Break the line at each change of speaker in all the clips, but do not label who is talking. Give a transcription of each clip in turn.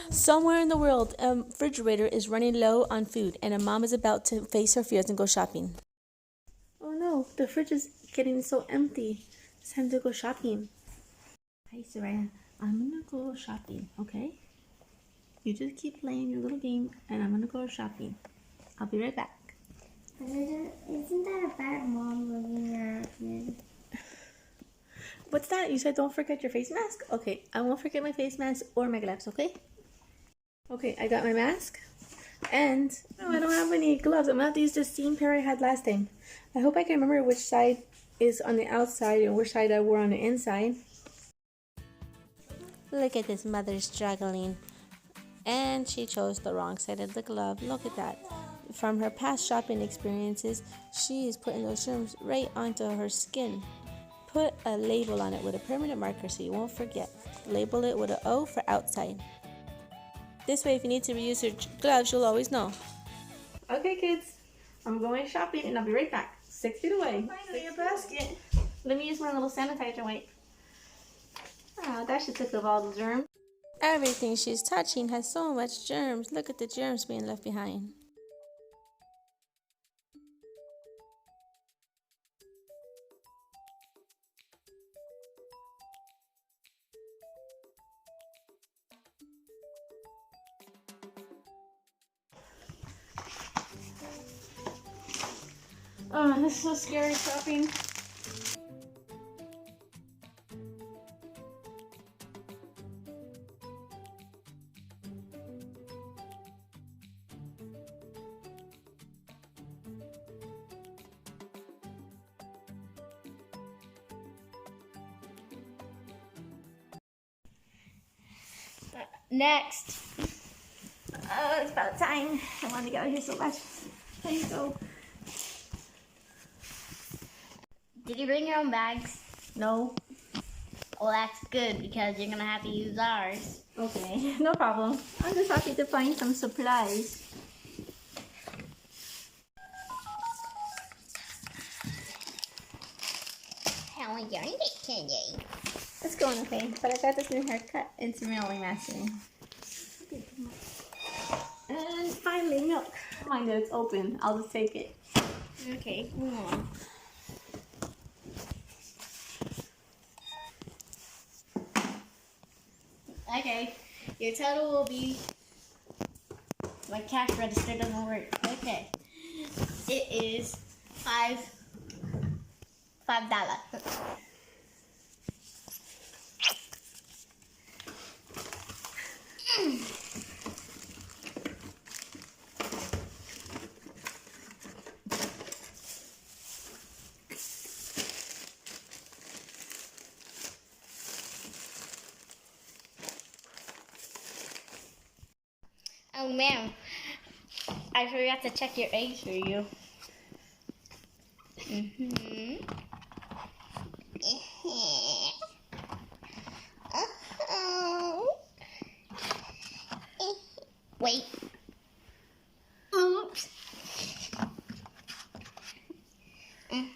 Somewhere in the world, a refrigerator is running low on food, and a mom is about to face her fears and go shopping. Oh no, the fridge is getting so empty. It's time to go shopping. Hey, Soraya, I'm gonna go shopping, okay? You just keep playing your little game, and I'm gonna go shopping. I'll be right back.
Isn't that a bad mom living in
What's that? You said don't forget your face mask? Okay, I won't forget my face mask or my gloves, okay? Okay, I got my mask. And no, I don't have any gloves. I'm gonna have to use the same pair I had last time. I hope I can remember which side is on the outside and which side I wore on the inside. Look at this mother struggling. And she chose the wrong side of the glove. Look at that. From her past shopping experiences, she is putting those germs right onto her skin. Put a label on it with a permanent marker so you won't forget. Label it with an O for outside. This way, if you need to reuse your gloves, you'll always know. Okay, kids, I'm going shopping and I'll be right back. 6 feet away. Finally, a basket. Let me use my little sanitizer wipe. Oh, that should take off all the germs. Everything she's touching has so much germs. Look at the germs being left behind. Oh, this is so scary shopping.
Next.
Oh, it's about time. I want to get out of here so much. There you go.
Did you bring your own bags?
No.
Well, that's good because you're gonna have to use ours.
Okay, no problem. I'm just happy to find some supplies.
How enjoying it today?
It's going okay, but I got this new haircut. It's really messy. And finally, milk. Mind that it's open. I'll just take it.
Okay, move on. Okay, your total will be. My cash register doesn't work. Okay, it is $5. Oh man, I forgot to check your eggs for you. Wait. Oops.
I'm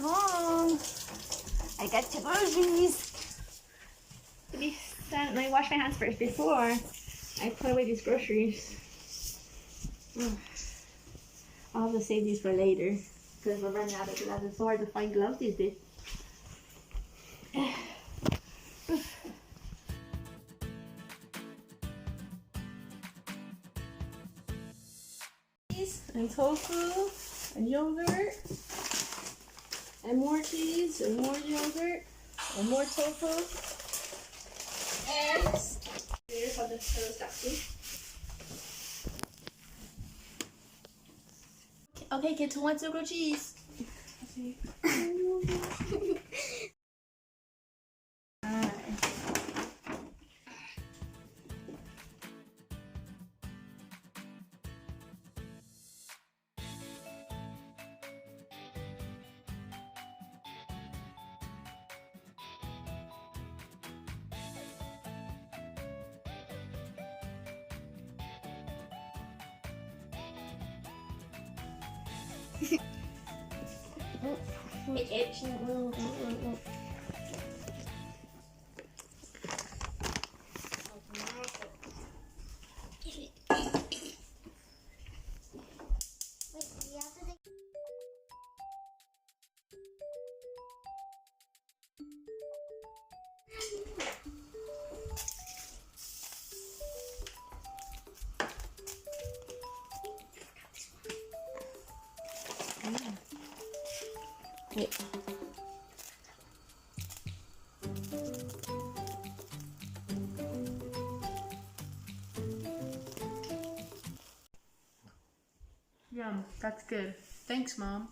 home. I got your groceries. Let me wash my hands first before I put away these groceries. I'll have to save these for later because we're running out of gloves. It's so hard to find gloves these days. Cheese and tofu and yogurt and more cheese and more yogurt and more tofu. Eggs. Here's how this goes back to. Okay, kids, who wants to grow cheese?
It itched.
Wait.
Yum, that's good. Thanks, Mom.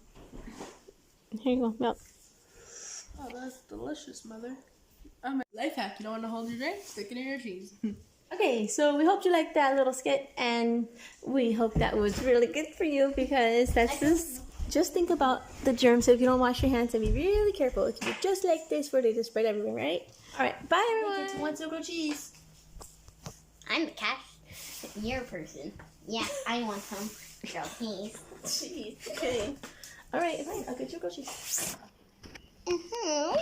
Here you go, milk.
Oh, that's delicious, Mother. Life hack, you don't want to hold your drink? Stick it in your cheese.
Okay, so we hope you liked that little skit, and we hope that was really good for you because that's just think about the germs. So if you don't wash your hands, and be really careful. It can be just like this where they just spread everywhere, right? All right, bye everyone.
It's one circle cheese.
I'm the cashier person. Yeah, I want some grilled cheese.
Jeez, okay. All right, fine. I'll get you a grocery.
Okay.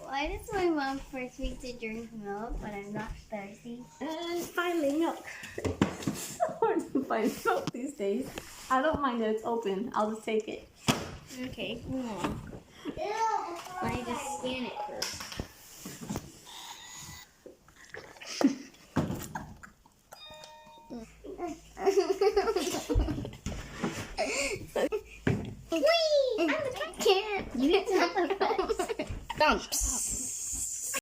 Why does my mom force me to drink milk when I'm not thirsty?
And finally, milk. It's so hard to find milk these days. I don't mind that it's open. I'll just take it.
Okay, come on. Let me just scan it first. Whee! I'm the cat. You get sound effects. Thumps.